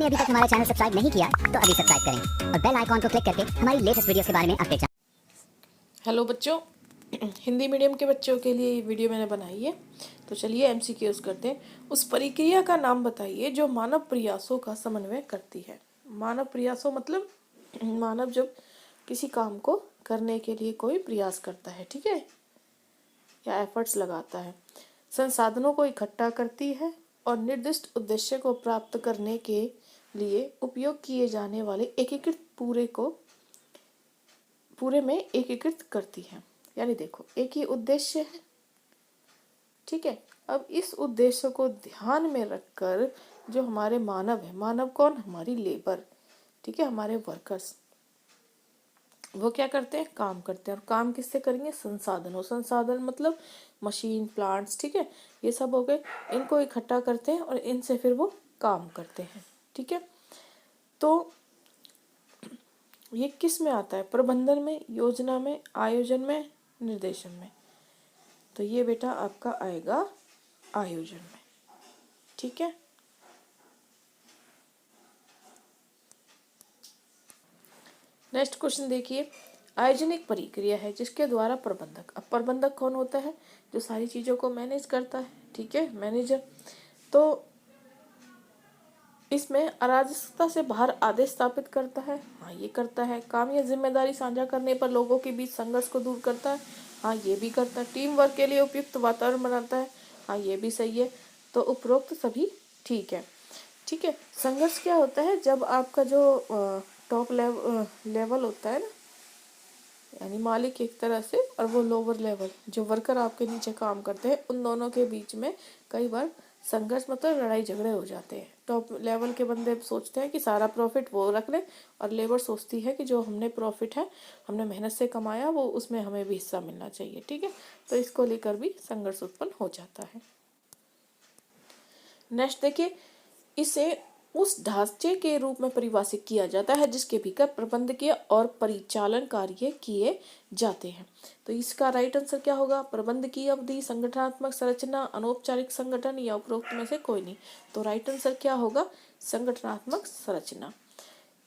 आपने अभी तक हमारा चैनल सब्सक्राइब नहीं किया तो अभी सब्सक्राइब करें और बेल आइकॉन को क्लिक करके हमारी लेटेस्ट वीडियोस के बारे में अपडेट जानें। हेलो बच्चों, हिंदी मीडियम के बच्चों के लिए ये वीडियो मैंने बनाई है। तो चलिए एमसीक्यूज करते हैं। उस प्रक्रिया का नाम बताइए जो मानव प्रयासों का समन्वय करती है। मानव प्रयासों मतलब मानव जब किसी काम को करने के लिए कोई प्रयास करता है, ठीक है, या एफर्ट्स लगाता है, संसाधनों को इकट्ठा करती है और निर्दिष्ट उद्देश्य को प्राप्त करने के लिए उपयोग किए जाने वाले एकीकृत पूरे में एकीकृत करती है। यानी देखो, एक ही उद्देश्य है, ठीक है। अब इस उद्देश्य को ध्यान में रखकर जो हमारे मानव है, मानव कौन, हमारी लेबर, ठीक है, हमारे वर्कर्स, वो क्या करते हैं, काम करते हैं। और काम किससे करेंगे, संसाधनों, संसाधन मतलब मशीन, प्लांट्स, ठीक है, ये सब हो गए। इनको इकट्ठा करते हैं और इनसे फिर वो काम करते हैं, ठीक है। तो ये किस में आता है, प्रबंधन में, योजना में, आयोजन में, निर्देशन में। तो ये बेटा आपका आएगा आयोजन में, ठीक है। नेक्स्ट क्वेश्चन देखिए, आयोजन एक प्रक्रिया है जिसके द्वारा प्रबंधक, अब प्रबंधक कौन होता है, जो सारी चीजों को मैनेज करता है, ठीक है, मैनेजर। तो इसमें अराजकता से बाहर आदेश स्थापित करता है, हाँ ये करता है। काम या जिम्मेदारी साझा करने पर लोगों के बीच संघर्ष को दूर करता है, हाँ ये भी करता है। टीम वर्क के लिए उपयुक्त वातावरण बनाता है, हाँ ये भी सही है। तो उपरोक्त सभी ठीक है, ठीक है। संघर्ष क्या होता है, जब आपका जो टॉप लेवल होता है ना, यानी मालिक एक तरह से, और वो लोअर लेवल जो वर्कर आपके नीचे काम करते हैं, उन दोनों के बीच में कई बार संघर्ष मतलब लड़ाई झगड़े हो जाते हैं। टॉप लेवल के बंदे सोचते हैं कि सारा प्रॉफिट वो रख ले, और लेबर सोचती है कि जो हमने प्रॉफिट है, हमने मेहनत से कमाया, वो उसमें हमें भी हिस्सा मिलना चाहिए, ठीक है। तो इसको लेकर भी संघर्ष उत्पन्न हो जाता है। नेक्स्ट देखिए, इसे उस ढांचे के रूप में परिभाषित किया जाता है जिसके भीतर प्रबंधकीय और परिचालन कार्य किए जाते हैं। तो इसका राइट आंसर क्या होगा, प्रबंधकीय अवधि, संगठनात्मक संरचना, अनौपचारिक संगठन, या उपरोक्त में से कोई नहीं। तो राइट आंसर क्या होगा, संगठनात्मक संरचना,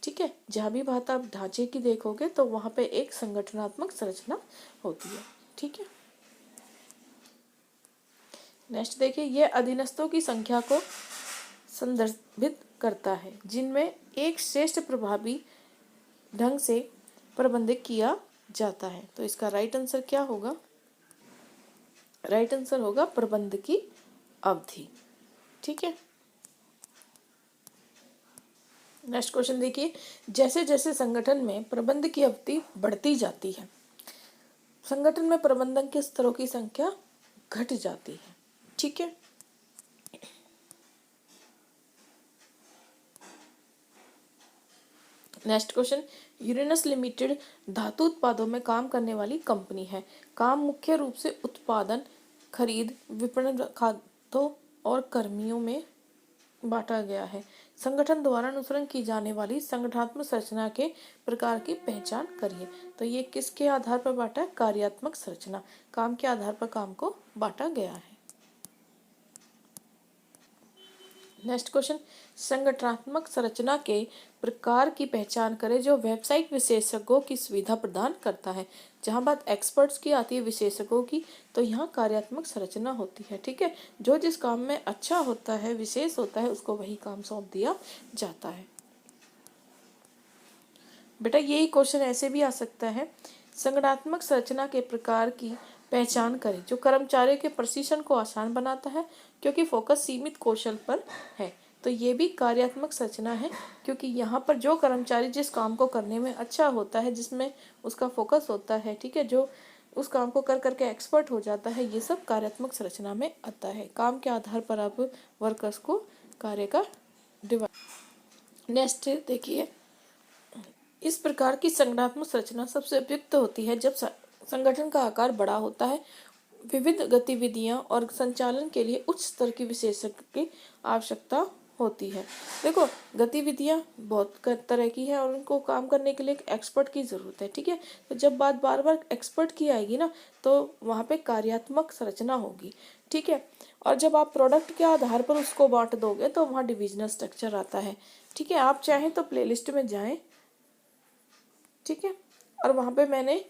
ठीक है। जहां भी बात आप ढांचे की देखोगे तो वहां पे एक संगठनात्मक संरचना होती है, ठीक है। नेक्स्ट देखिए, यह अधीनस्थों की संख्या को संदर्भित करता है जिनमें एक श्रेष्ठ प्रभावी ढंग से प्रबंधित किया जाता है। तो इसका राइट आंसर क्या होगा, राइट आंसर होगा प्रबंध की अवधि, ठीक है। नेक्स्ट क्वेश्चन देखिए, जैसे जैसे संगठन में प्रबंध की अवधि बढ़ती जाती है, संगठन में प्रबंधन के स्तरों की संख्या घट जाती है, ठीक है। नेक्स्ट क्वेश्चन, यूरेनस लिमिटेड धातु उत्पादों में काम करने वाली कंपनी है। काम मुख्य रूप से उत्पादन, खरीद, विपणन, खातों और कर्मियों में बांटा गया है। संगठन द्वारा अनुसरण की जाने वाली संगठनात्मक संरचना के प्रकार की पहचान करिए। तो ये किसके आधार पर बांटा है, कार्यात्मक संरचना, काम के आधार पर काम को बांटा गया है। नेक्स्ट क्वेश्चन, संगठनात्मक संरचना के प्रकार की पहचान करें जो वेबसाइट विशेषज्ञों की सुविधा प्रदान करता है। जहां बात एक्सपर्ट्स की आती है, विशेषज्ञों की, तो यहाँ कार्यात्मक संरचना होती है, ठीक है। जो जिस काम में अच्छा होता है, विशेष होता है, उसको वही काम सौंप दिया जाता है। बेटा यही क्वेश्चन ऐसे भी आ सकता है, संगठनात्मक संरचना के प्रकार की पहचान करें जो कर्मचारियों के प्रशिक्षण को आसान बनाता है क्योंकि फोकस सीमित कौशल पर है। तो ये भी कार्यात्मक संरचना है क्योंकि यहाँ पर जो कर्मचारी जिस काम को करने में अच्छा होता है, जिसमें उसका फोकस होता है, ठीक है, जो उस काम को कर करके एक्सपर्ट हो जाता है, ये सब कार्यात्मक संरचना में आता है। काम के आधार पर आप वर्कर्स को कार्य का डिवाइड। नेक्स्ट देखिए, इस प्रकार की संगठनात्मक संरचना सबसे उपयुक्त होती है जब संगठन का आकार बड़ा होता है, विविध गतिविधियां और संचालन के लिए उच्च स्तर की विशेषज्ञ की आवश्यकता होती है। देखो गतिविधियाँ बहुत तरह की है और उनको काम करने के लिए एक एक्सपर्ट की ज़रूरत है, ठीक है। तो जब बात बार बार एक्सपर्ट की आएगी ना, तो वहाँ पे कार्यात्मक संरचना होगी, ठीक है। और जब आप प्रोडक्ट के आधार पर उसको बांट दोगे तो वहाँ डिविजनल स्ट्रक्चर आता है, ठीक है। आप चाहें तो प्लेलिस्ट में जाएं, ठीक है, और वहाँ पे मैंने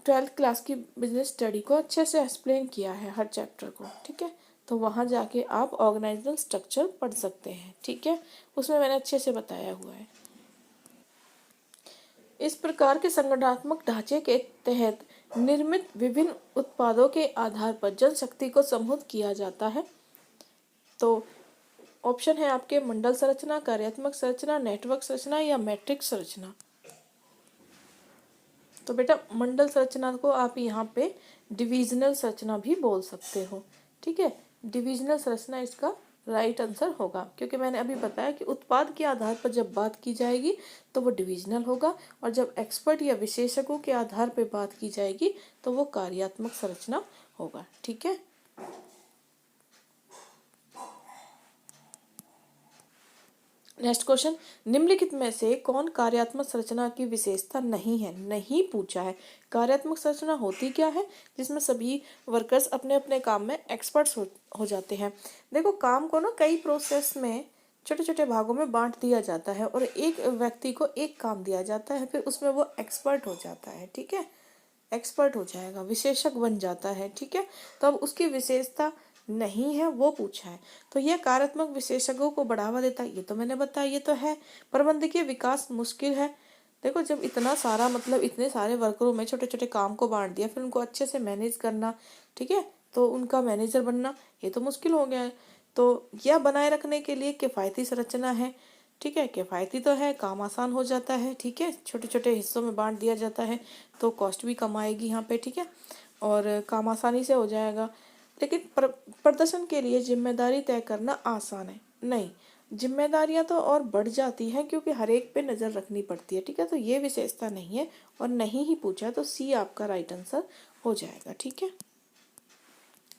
12th क्लास की बिजनेस स्टडी को अच्छे से एक्सप्लेन किया है हर चैप्टर को, ठीक है। तो वहाँ जाके आप ऑर्गेनाइजल स्ट्रक्चर पढ़ सकते हैं, ठीक है। उसमें मैंने अच्छे से बताया हुआ है। इस प्रकार के संगठनात्मक ढांचे के तहत निर्मित विभिन्न उत्पादों के आधार पर जनशक्ति को समूहित किया जाता है। तो ऑप्शन है आपके मंडल संरचना, कार्यात्मक संरचना, नेटवर्क संरचना या मैट्रिक्स संरचना। तो बेटा मंडल संरचना को आप यहाँ पे डिविजनल संरचना भी बोल सकते हो, ठीक है। डिविजनल संरचना इसका राइट आंसर होगा, क्योंकि मैंने अभी बताया कि उत्पाद के आधार पर जब बात की जाएगी तो वो डिविजनल होगा, और जब एक्सपर्ट या विशेषज्ञों के आधार पर बात की जाएगी तो वो कार्यात्मक संरचना होगा, ठीक है। नेक्स्ट क्वेश्चन, निम्नलिखित में से कौन कार्यात्मक संरचना की विशेषता नहीं है? नहीं पूछा है। कार्यात्मक संरचना होती क्या है? जिसमें सभी वर्कर्स अपने अपने काम में एक्सपर्ट्स हो जाते हैं। देखो काम को ना कई प्रोसेस में छोटे छोटे भागों में बांट दिया जाता है और एक व्यक्ति को एक काम दिया जाता है, फिर उसमें वो एक्सपर्ट हो जाता है, ठीक है। एक्सपर्ट हो जाएगा, विशेषज्ञ बन जाता है, ठीक है। तो अब उसकी विशेषता नहीं है वो पूछा है। तो यह कार्यात्मक विशेषज्ञों को बढ़ावा देता है, ये तो मैंने बताया, ये तो है। प्रबंधकीय विकास मुश्किल है। देखो जब इतना सारा मतलब इतने सारे वर्करों में छोटे छोटे काम को बांट दिया, फिर उनको अच्छे से मैनेज करना, ठीक है, तो उनका मैनेजर बनना ये तो मुश्किल हो गया है। तो यह बनाए रखने के लिए किफ़ायती संरचना है, ठीक है। किफ़ायती तो है, काम आसान हो जाता है, ठीक है। छोटे छोटे हिस्सों में बांट दिया जाता है तो कॉस्ट भी कम आएगी यहाँ पे, ठीक है, और काम आसानी से हो जाएगा। लेकिन प्रदर्शन के लिए जिम्मेदारी तय करना आसान है नहीं, जिम्मेदारियां तो और बढ़ जाती हैं क्योंकि हर एक पे नज़र रखनी पड़ती है, ठीक है। तो ये विशेषता नहीं है और नहीं ही पूछा, तो सी आपका राइट आंसर हो जाएगा, ठीक है।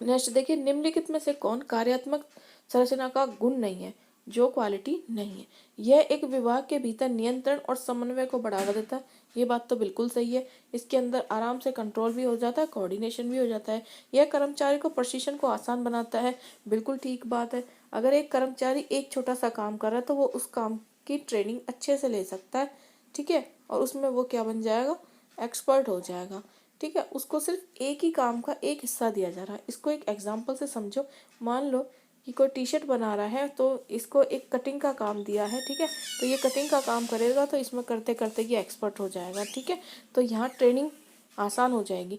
नेक्स्ट देखिए, निम्नलिखित में से कौन कार्यात्मक संरचना का गुण नहीं है? जो क्वालिटी नहीं है। यह एक विभाग के भीतर नियंत्रण और समन्वय को बढ़ावा देता है, ये बात तो बिल्कुल सही है। इसके अंदर आराम से कंट्रोल भी हो जाता है, कोऑर्डिनेशन भी हो जाता है। यह कर्मचारी को प्रशिक्षण को आसान बनाता है, बिल्कुल ठीक बात है। अगर एक कर्मचारी एक छोटा सा काम कर रहा है तो वो उस काम की ट्रेनिंग अच्छे से ले सकता है, ठीक है, और उसमें वो क्या बन जाएगा? एक्सपर्ट हो जाएगा, ठीक है। उसको सिर्फ एक ही काम का एक हिस्सा दिया जा रहा है। इसको एक एग्जाम्पल से समझो। मान लो कि कोई टी शर्ट बना रहा है तो इसको एक कटिंग का काम दिया है, ठीक है, तो ये कटिंग का काम करेगा तो इसमें करते करते ये एक्सपर्ट हो जाएगा, ठीक है। तो यहाँ ट्रेनिंग आसान हो जाएगी,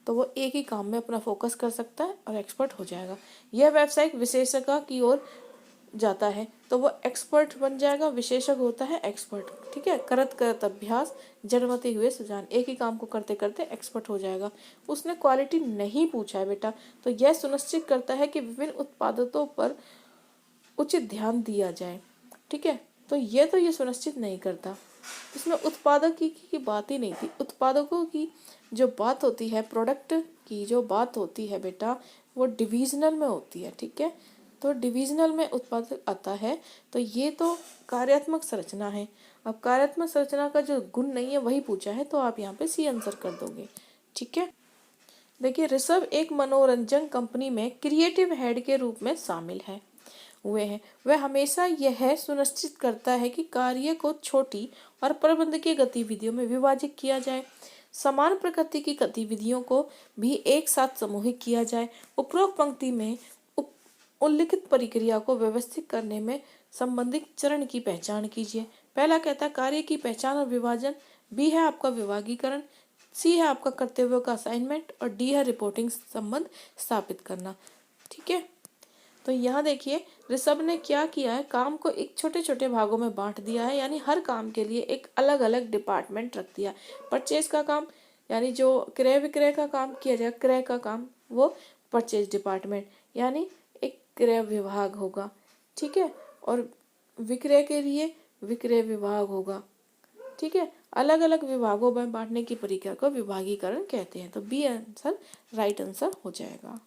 तो वो एक ही काम में अपना फोकस कर सकता है और एक्सपर्ट हो जाएगा। यह व्यावसायिक विशेषज्ञ की ओर जाता है तो वो एक्सपर्ट बन जाएगा, विशेषज्ञ होता है एक्सपर्ट, ठीक है। करत करत अभ्यास जड़मते हुए सुजान, एक ही काम को करते करते एक्सपर्ट हो जाएगा। उसने क्वालिटी नहीं पूछा है बेटा, तो यह सुनिश्चित करता है कि विभिन्न उत्पादों पर उचित ध्यान दिया जाए, ठीक है। तो ये सुनिश्चित नहीं करता। इसमें उत्पादक की बात ही नहीं थी। उत्पादकों की जो बात होती है, प्रोडक्ट की जो बात होती है बेटा, वो डिविजनल में होती है, ठीक है। तो डिविजनल में उत्पादक आता है, तो ये तो कार्यात्मक संरचना है। अब कार्यात्मक संरचना का जो गुण नहीं है वही पूछा है, तो आप यहाँ पे सी आंसर कर दोगे, ठीक है। देखिए ऋषभ एक मनोरंजन कंपनी में क्रिएटिव हेड के रूप में शामिल है हुए हैं। वह हमेशा यह सुनिश्चित करता है कि कार्य को छोटी और प्रबंधकीय गतिविधियों में विभाजित किया जाए, समान प्रकृति की गतिविधियों को भी एक साथ समूहित किया जाए। उपरोक्त पंक्ति में उल्लिखित प्रक्रिया को व्यवस्थित करने में संबंधित चरण की पहचान कीजिए। पहला कहता है कार्य की पहचान और विभाजन, बी है आपका विभागीकरण, सी है आपका कर्तव्यों का असाइनमेंट और डी है रिपोर्टिंग संबंध स्थापित करना, ठीक है। तो यहाँ देखिए ऋषभ ने क्या किया है, काम को एक छोटे छोटे भागों में बांट दिया है, यानी हर काम के लिए एक अलग अलग डिपार्टमेंट रख दिया। परचेज का काम यानी जो क्रय विक्रय का काम किया जाए, क्रय का काम वो परचेज डिपार्टमेंट यानी एक क्रय विभाग होगा, ठीक है, और विक्रय के लिए विक्रय विभाग होगा, ठीक है। अलग अलग विभागों में बांटने की प्रक्रिया को विभागीकरण कहते हैं। तो बी आंसर राइट आंसर हो जाएगा।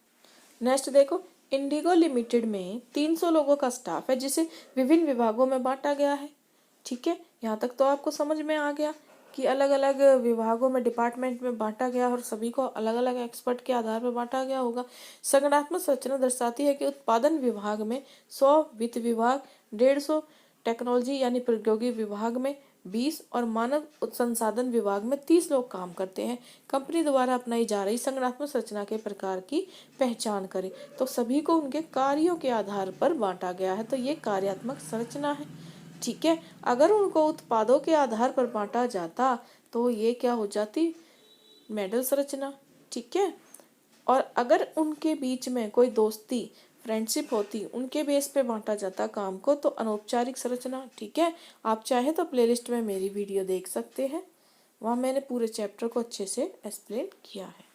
नेक्स्ट देखो, इंडिगो लिमिटेड में 300 लोगों का स्टाफ है जिसे विभिन्न विभागों में बांटा गया है। ठीक है, यहाँ तक तो आपको समझ में आ गया कि अलग अलग विभागों में, डिपार्टमेंट में बांटा गया और सभी को अलग अलग एक्सपर्ट के आधार पर बांटा गया होगा। संगठनात्मक संरचना दर्शाती है कि उत्पादन विभाग में 100, वित्त विभाग 150, टेक्नोलॉजी यानी प्रौद्योगिकी विभाग में 20 और मानव संसाधन विभाग में 30 लोग काम करते हैं। कंपनी द्वारा अपनाई जा रही संगठनात्मक संरचना के प्रकार की पहचान करें। तो सभी को उनके कार्यों के आधार पर बांटा गया है, तो ये कार्यात्मक संरचना है। ठीक है, अगर उनको उत्पादों के आधार पर बांटा जाता तो ये क्या हो जाती, मेडल संरचना। ठीक है, और अगर उनके बीच में कोई दोस्ती, फ्रेंडशिप होती, उनके बेस पे बांटा जाता काम को, तो अनौपचारिक संरचना। ठीक है, आप चाहे तो प्लेलिस्ट में मेरी वीडियो देख सकते हैं, वहाँ मैंने पूरे चैप्टर को अच्छे से एक्सप्लेन किया है।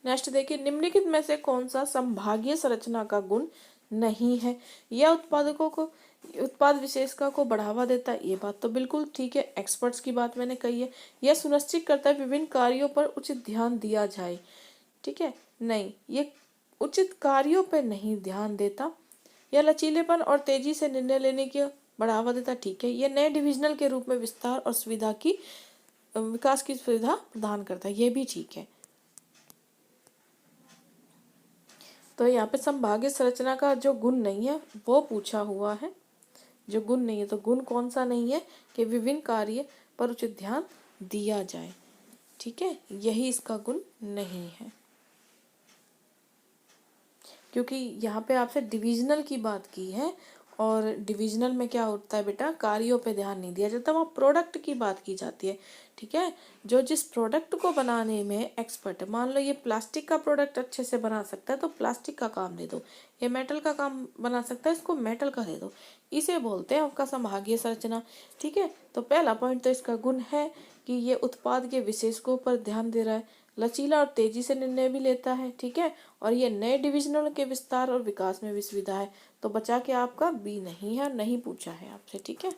नेक्स्ट देखिए, निम्नलिखित में से कौन सा संभागीय संरचना का गुण नहीं है? यह उत्पादकों को, उत्पाद विशेषता को बढ़ावा देता है, ये बात तो बिल्कुल ठीक है, एक्सपर्ट्स की बात मैंने कही है। यह सुनिश्चित करता है विभिन्न कार्यों पर उचित ध्यान दिया जाए। ठीक है, नहीं, ये उचित कार्यों पर नहीं ध्यान देता। यह लचीलेपन और तेजी से निर्णय लेने की बढ़ावा देता। ठीक है, यह नए डिविजनल के रूप में विस्तार और सुविधा की विकास की सुविधा प्रदान करता है, ये भी ठीक है। तो यहाँ पे संभागीय संरचना का जो गुण नहीं है वो पूछा हुआ है। जो गुण नहीं है, तो गुण कौन सा नहीं है कि विभिन्न कार्य पर उचित ध्यान दिया जाए। ठीक है, यही इसका गुण नहीं है, क्योंकि यहाँ पे आपसे डिविजनल की बात की है और डिविजनल में क्या होता है बेटा, कार्यों पे ध्यान नहीं दिया जाता, वहाँ प्रोडक्ट की बात की जाती है। ठीक है, जो जिस प्रोडक्ट को बनाने में एक्सपर्ट है, मान लो ये प्लास्टिक का प्रोडक्ट अच्छे से बना सकता है तो प्लास्टिक का काम दे दो, ये मेटल का काम बना सकता है, इसको मेटल का दे दो, इसे बोलते हैं आपका संभागीय संरचना। ठीक है, तो पहला पॉइंट तो इसका गुण है कि ये उत्पाद के विशेषकों पर ध्यान दे रहा है, लचीला और तेजी से निर्णय भी लेता है। ठीक है, और ये नए डिविजनल के विस्तार और विकास में भी सुविधा है। तो बचा के आपका बी नहीं है, नहीं पूछा है आपसे। ठीक है,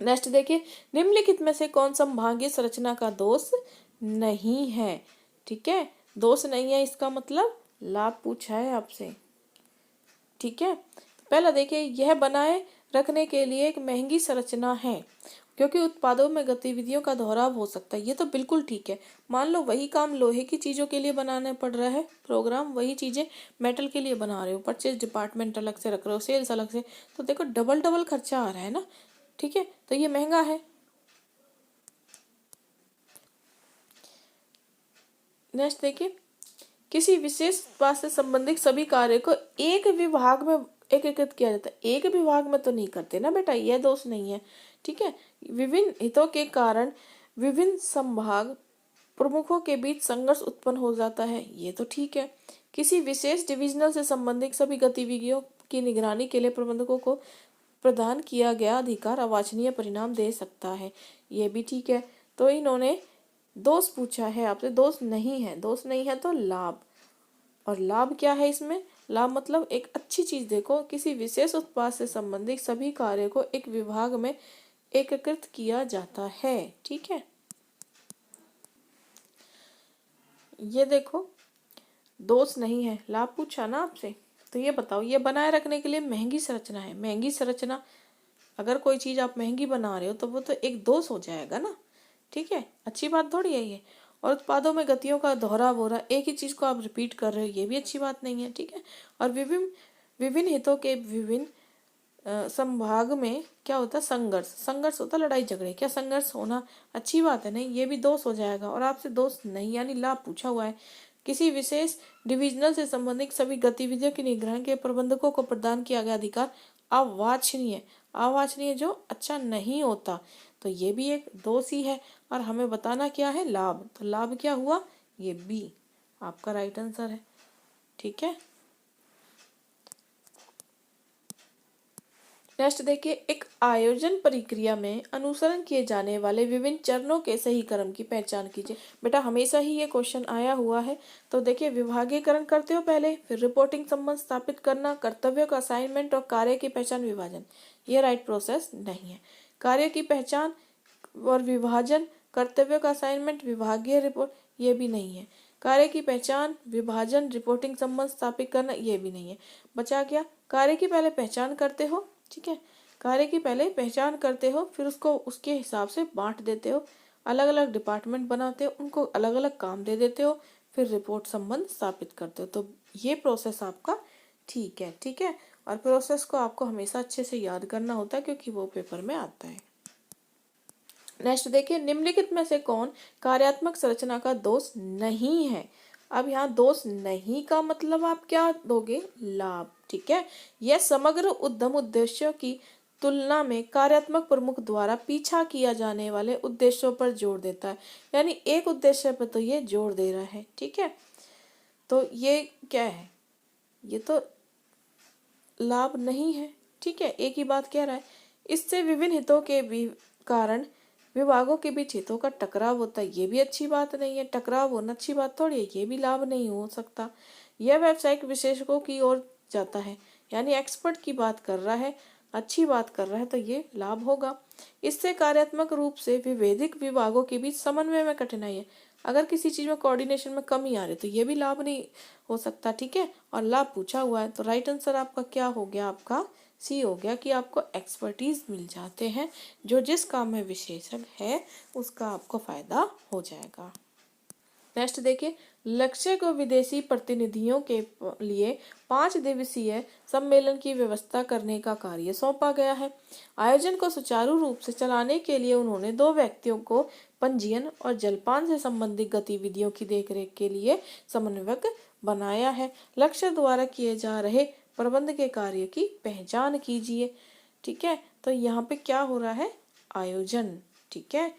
नेक्स्ट देखिए, निम्नलिखित में से कौन संभागीय संरचना का दोष नहीं है? ठीक है, दोष नहीं है इसका मतलब लाभ पूछा है आपसे। ठीक है, पहला देखिए, यह बनाए रखने के लिए एक महंगी संरचना है क्योंकि उत्पादों में गतिविधियों का दोहराव हो सकता है, ये तो बिल्कुल ठीक है। मान लो वही काम लोहे की चीजों के लिए बनाने पड़ रहा है प्रोग्राम, वही चीजें मेटल के लिए बना रहे हो, परचेज डिपार्टमेंट अलग से रख रहे हो, सेल्स अलग से, तो देखो डबल डबल खर्चा आ रहा है ना। ठीक है, तो ये महंगा है। नेक्स्ट देखिए, किसी विशेष बात से संबंधित सभी कार्य को एक विभाग में एकीकृत किया जाता है, एक विभाग में तो नहीं करते ना बेटा, यह दोष नहीं है। ठीक है, विभिन्न हितों के कारण विभिन्न संभाग प्रमुखों के बीच संघर्ष उत्पन्न हो जाता है, ये तो ठीक है। किसी विशेष डिविजनल से संबंधित सभी गतिविधियों की निगरानी के लिए प्रबंधकों को प्रदान किया गया अधिकार अवांछनीय परिणाम दे सकता है, ये भी ठीक है। तो इन्होंने दोष पूछा है आपसे, दोष नहीं है, दोष नहीं है तो लाभ। और लाभ क्या है इसमें? लाभ मतलब एक अच्छी चीज, देखो किसी विशेष उत्पाद से संबंधित सभी कार्य को एक विभाग में एकीकृत किया जाता है। ठीक है, ये देखो दोष नहीं है, लाभ पूछा ना आपसे। तो ये बताओ, ये बनाए रखने के लिए महंगी संरचना है। महंगी संरचना, अगर कोई चीज आप महंगी बना रहे हो तो वो तो एक दोष हो जाएगा ना। ठीक है, अच्छी बात थोड़ी है ये। और उत्पादों में गतियों का दोहराव हो रहा है, एक ही चीज को आप रिपीट कर रहे हो, ये भी अच्छी बात नहीं है। ठीक है, और विभिन्न विभिन्न हितों के विभिन्न संभाग में क्या होता है, संघर्ष, संघर्ष होता है लड़ाई झगड़े, क्या संघर्ष होना अच्छी बात है? नहीं, ये भी दोष हो जाएगा। और आपसे दोष नहीं यानी लाभ पूछा हुआ है। किसी विशेष डिविजनल से संबंधित सभी गतिविधियों की निगरानी के प्रबंधकों को प्रदान किया गया अधिकार अवांछनीय, अवांछनीय जो अच्छा नहीं होता, तो ये भी एक दोष ही है। और हमें बताना क्या है, लाभ। तो लाभ क्या हुआ, ये बी आपका राइट आंसर है। ठीक है, नेक्स्ट देखिए, एक आयोजन प्रक्रिया में अनुसरण किए जाने वाले विभिन्न चरणों के सही क्रम की पहचान कीजिए। बेटा हमेशा ही ये क्वेश्चन आया हुआ है। तो देखिए, विभागीकरण करते हो पहले, फिर रिपोर्टिंग संबंध स्थापित करना, कर्तव्यों का असाइनमेंट और कार्य की पहचान विभाजन, ये राइट प्रोसेस नहीं है। कार्य की पहचान और विभाजन, कर्तव्यों का असाइनमेंट, विभागीय रिपोर्ट, ये भी नहीं है। कार्य की पहचान, विभाजन, रिपोर्टिंग संबंध स्थापित करना, ये भी नहीं है। बचा क्या? कार्य की पहले पहचान करते हो, ठीक है, कार्य की पहले पहचान करते हो, फिर उसको उसके हिसाब से बांट देते हो, अलग अलग डिपार्टमेंट बनाते हो, उनको अलग अलग काम दे देते हो, फिर रिपोर्ट संबंध स्थापित करते हो। तो ये प्रोसेस आपका ठीक है, ठीक है। और प्रोसेस को आपको हमेशा अच्छे से याद करना होता है क्योंकि वो पेपर में आता है। नेक्स्ट देखिए, निम्नलिखित में से कौन कार्यात्मक संरचना का दोष नहीं है? अब यहाँ दोष नहीं का मतलब आप क्या दोगे? लाभ, ठीक है। यह समग्र उद्यम उद्देश्यों की तुलना में कार्यात्मक प्रमुख द्वारा पीछा किया जाने वाले उद्देश्यों पर जोर देता है। यानी एक उद्देश्य पर तो ये जोर दे रहा है, ठीक है। तो ये क्या है? ये तो लाभ नहीं है, ठीक है, एक ही बात कह रहा है। इससे विभिन्न हितों के भी कारण विभागों के बीच हितों का टकराव होता है, ये भी अच्छी बात नहीं है। टकराव होना अच्छी बात थोड़ी है, ये भी लाभ नहीं हो सकता। यह व्यावसायिक विशेषज्ञों की ओर जाता है, यानी एक्सपर्ट की बात कर रहा है, अच्छी बात कर रहा है, तो ये लाभ होगा। इससे कार्यात्मक रूप से विभेदिक विभागों के बीच समन्वय में कठिनाई है। अगर किसी चीज में कोऑर्डिनेशन में कमी आ रही तो ये भी लाभ नहीं हो सकता, ठीक है। और लाभ पूछा हुआ है तो राइट आंसर आपका क्या हो गया? आपका सी हो गया कि आपको एक्सपर्टीज मिल जाते हैं, जो जिस काम में विशेषज्ञ है उसका आपको फायदा हो जाएगा। नेक्स्ट देखिए, लक्ष्य को विदेशी प्रतिनिधियों के लिए 5 दिवसीय सम्मेलन की व्यवस्था करने का कार्य सौंपा गया है। आयोजन को सुचारू रूप से चलाने के लिए उन्होंने 2 व्यक्तियों को पंजीयन और जलपान से संबंधित गतिविधियों की देखरेख के लिए समन्वयक बनाया है। लक्ष्य द्वारा किए जा रहे प्रबंध के कार्य की पहचान कीजिए, ठीक है। तो यहाँ पे क्या हो रहा है? आयोजन, ठीक है।